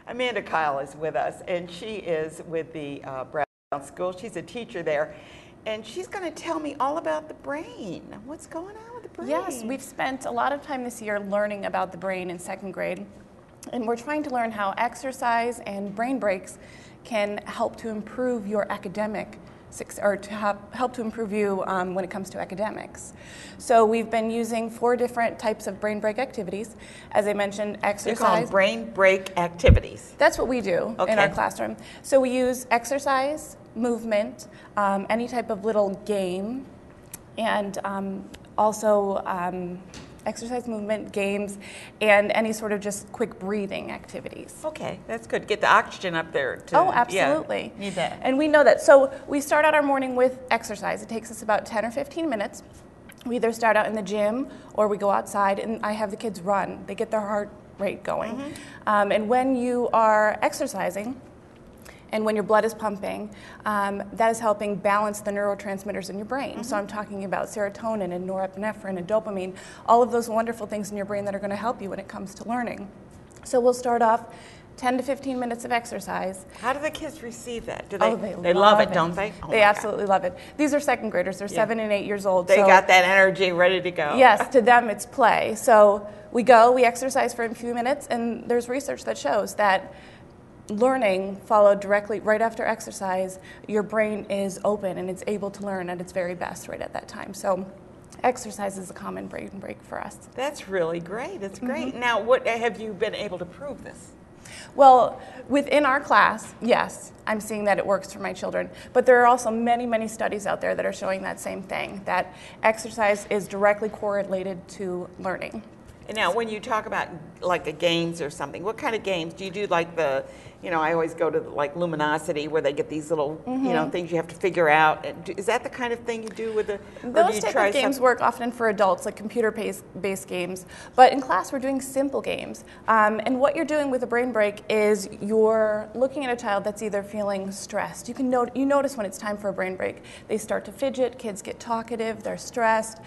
Amanda Keil is with us, and she is with the Brown School. She's a teacher there, and she's going to tell me all about the brain. What's going on with the brain? Yes, we've spent a lot of time this year learning about the brain in second grade, and we're trying to learn how exercise and brain breaks can help to improve your academic or to help to improve you when it comes to academics. So we've been using 4 different types of brain break activities. As I mentioned, exercise. You call them brain break activities. That's what we do in our classroom. So we use exercise, movement, any type of little game, and also exercise, movement, games, and any sort of just quick breathing activities. Okay, that's good. Get the oxygen up there. Oh, absolutely. Yeah, need that. And we know that. So we start out our morning with exercise. It takes us about 10 or 15 minutes. We either start out in the gym or we go outside, and I have the kids run. They get their heart rate going. Mm-hmm. And when you are exercising, and when your blood is pumping, that is helping balance the neurotransmitters in your brain. Mm-hmm. So I'm talking about serotonin and norepinephrine and dopamine, all of those wonderful things in your brain that are going to help you when it comes to learning. So we'll start off 10 to 15 minutes of exercise. How do the kids receive that? Do they love it, don't they? They absolutely love it. These are second graders. They're 7 and 8 years old. They got that energy ready to go. Yes, to them it's play. So we exercise for a few minutes, and there's research that shows that learning followed directly right after exercise, your brain is open and it's able to learn at its very best right at that time. So exercise is a common brain break for us. That's really great. That's great. Mm-hmm. Now, what have you been able to prove this? Well, within our class, yes, I'm seeing that it works for my children. But there are also many, many studies out there that are showing that same thing, that exercise is directly correlated to learning. And now, when you talk about like a games or something, what kind of games do you do? Like I always go to like Luminosity, where they get these little, things you have to figure out. Is that the kind of thing you do with the? Those type of games work often for adults, like computer-based games. But in class, we're doing simple games. And what you're doing with a brain break is you're looking at a child that's either feeling stressed. You notice when it's time for a brain break. They start to fidget. Kids get talkative. They're stressed.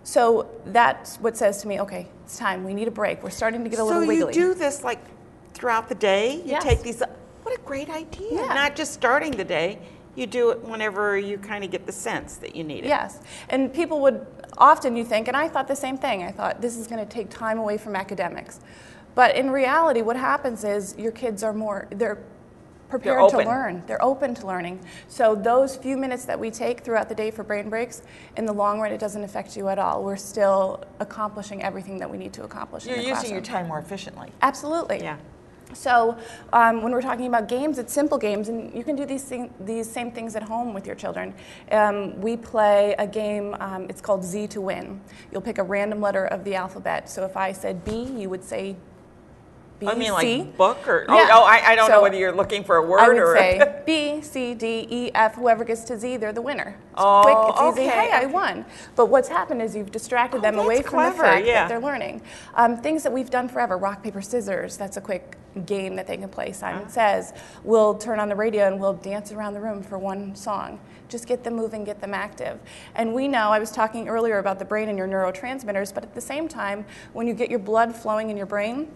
So that's what says to me, okay, it's time. We need a break. We're starting to get a little wiggly. So you do this like throughout the day? You take these. What a great idea. Yeah. Not just starting the day. You do it whenever you kind of get the sense that you need it. Yes. And people would often, you think, and I thought the same thing. I thought this is going to take time away from academics. But in reality, what happens is your kids are they're prepared to learn. They're open to learning. So those few minutes that we take throughout the day for brain breaks, in the long run, it doesn't affect you at all. We're still accomplishing everything that we need to accomplish in the classroom. You're using your time more efficiently. Absolutely. Yeah. So when we're talking about games, it's simple games, and you can do these same things at home with your children. We play a game, it's called Z to Win. You'll pick a random letter of the alphabet. So if I said B, you would say B, I mean, C. like book or? Yeah. I don't know whether you're looking for a word or. I would say B, C, D, E, F. Whoever gets to Z, they're the winner. It's quick, it's easy. Hey, I won. But what's happened is you've distracted them away from the fact that they're learning. Things that we've done forever, rock, paper, scissors. That's a quick game that they can play. Simon Says. We'll turn on the radio and we'll dance around the room for one song. Just get them moving, get them active. And we know, I was talking earlier about the brain and your neurotransmitters, but at the same time, when you get your blood flowing in your brain,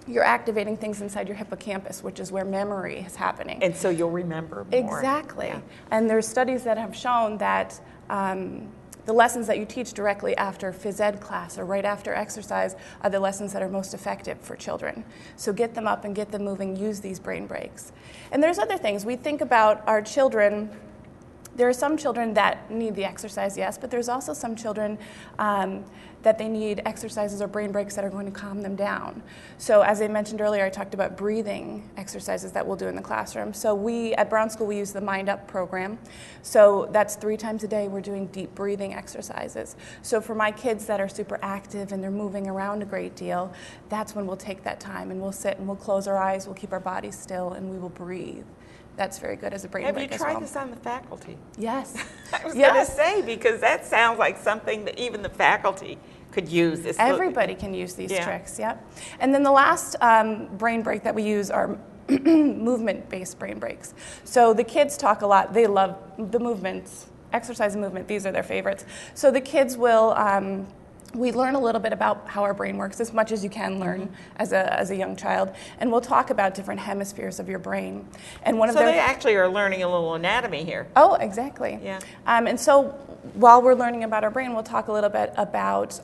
you're activating things inside your hippocampus, which is where memory is happening. And so you'll remember more. Exactly. Yeah. And there's studies that have shown that the lessons that you teach directly after phys ed class or right after exercise are the lessons that are most effective for children. So get them up and get them moving, use these brain breaks. And there's other things. We think about our children. There are some children that need the exercise, yes, but there's also some children that they need exercises or brain breaks that are going to calm them down. So as I mentioned earlier, I talked about breathing exercises that we'll do in the classroom. So at Brown School, we use the Mind Up program. So that's 3 times a day we're doing deep breathing exercises. So for my kids that are super active and they're moving around a great deal, that's when we'll take that time and we'll sit and we'll close our eyes, we'll keep our bodies still, and we will breathe. That's very good as a brain break as well. Have you tried this on the faculty? Yes. I was going to say, because that sounds like something that even the faculty could use. Everybody can use these tricks, yeah. And then the last brain break that we use are movement-based brain breaks. So the kids talk a lot. They love the movements, exercise and movement. These are their favorites. So the kids will we learn a little bit about how our brain works, as much as you can learn as a young child, and we'll talk about different hemispheres of your brain. And one of so they actually are learning a little anatomy here. Oh, exactly. Yeah. And so while we're learning about our brain, we'll talk a little bit about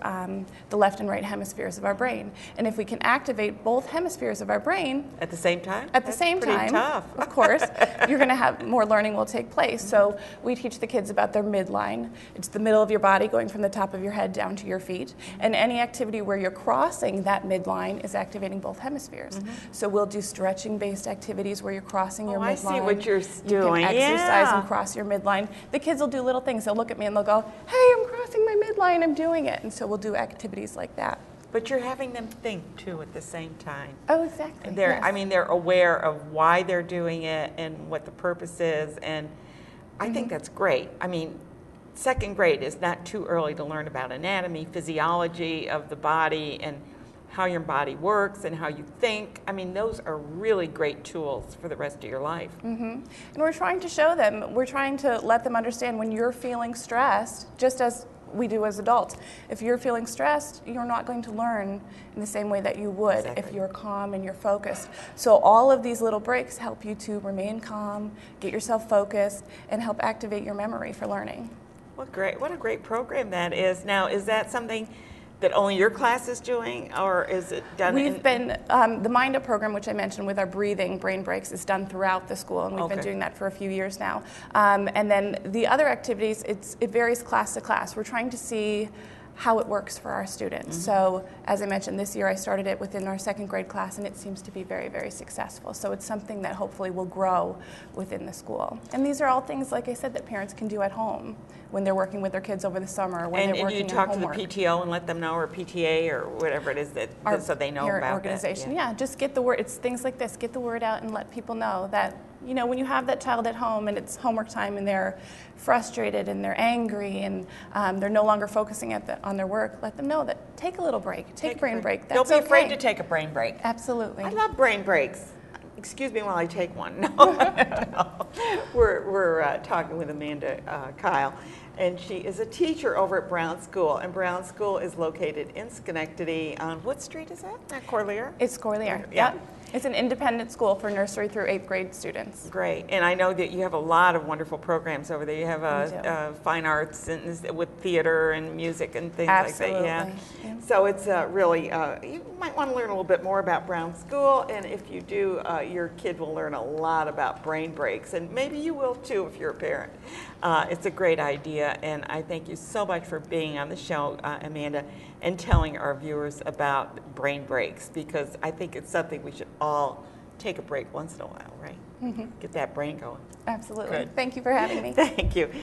the left and right hemispheres of our brain. And if we can activate both hemispheres of our brain At the same time? at the same pretty time, tough. of course, you're going to have more learning will take place. So we teach the kids about their midline. It's the middle of your body going from the top of your head down to your feet. And any activity where you're crossing that midline is activating both hemispheres. So we'll do stretching-based activities where you're crossing your midline. I see what you're doing. You can exercise and cross your midline. The kids will do little things. They'll look at me and they'll go, hey, I'm crossing my midline, I'm doing it. And so we'll do activities like that. But you're having them think too at the same time. Oh, exactly. And they're, yes. I mean, they're aware of why they're doing it and what the purpose is. And I think that's great. I mean, second grade is not too early to learn about anatomy, physiology of the body, and how your body works and how you think. I mean, those are really great tools for the rest of your life. And we're trying to show them, we're trying to let them understand when you're feeling stressed, just as we do as adults. If you're feeling stressed, you're not going to learn in the same way that you would if you're calm and you're focused. So all of these little breaks help you to remain calm, get yourself focused, and help activate your memory for learning. What a great program that is. Now, is that something that only your class is doing, or is it done? We've been, the Mind Up program, which I mentioned with our breathing brain breaks, is done throughout the school, and we've been doing that for a few years now. And then the other activities, it varies class to class. We're trying to see how it works for our students. So as I mentioned, this year I started it within our second grade class, and it seems to be very, very successful. So it's something that hopefully will grow within the school. And these are all things, like I said, that parents can do at home when they're working with their kids over the summer, or when they're working and you talk in to the homework. PTO and let them know, or PTA, or whatever it is, that so they know parent about organization. it. Yeah, just get the word. It's things like this. Get the word out and let people know that, you know, when you have that child at home and it's homework time and they're frustrated and they're angry and they're no longer focusing on their work, let them know that take a little break, take a brain break. That's Don't be afraid okay. to take a brain break. Absolutely. I love brain breaks. Excuse me while I take one. No. We're talking with Amanda Keil, and she is a teacher over at Brown School, and Brown School is located in Schenectady on what street is that? Not Corlier? It's Corlier. Yeah. Yep. It's an independent school for nursery through 8th grade students. Great, and I know that you have a lot of wonderful programs over there. You have fine arts and with theater and music and things Absolutely. like that. Yeah. So it's really, you might want to learn a little bit more about Brown School, and if you do, your kid will learn a lot about brain breaks, and maybe you will too if you're a parent. It's a great idea, and I thank you so much for being on the show, Amanda, and telling our viewers about brain breaks, because I think it's something we should all take a break once in a while, right? Get that brain going. Absolutely. Good. Thank you for having me. Thank you.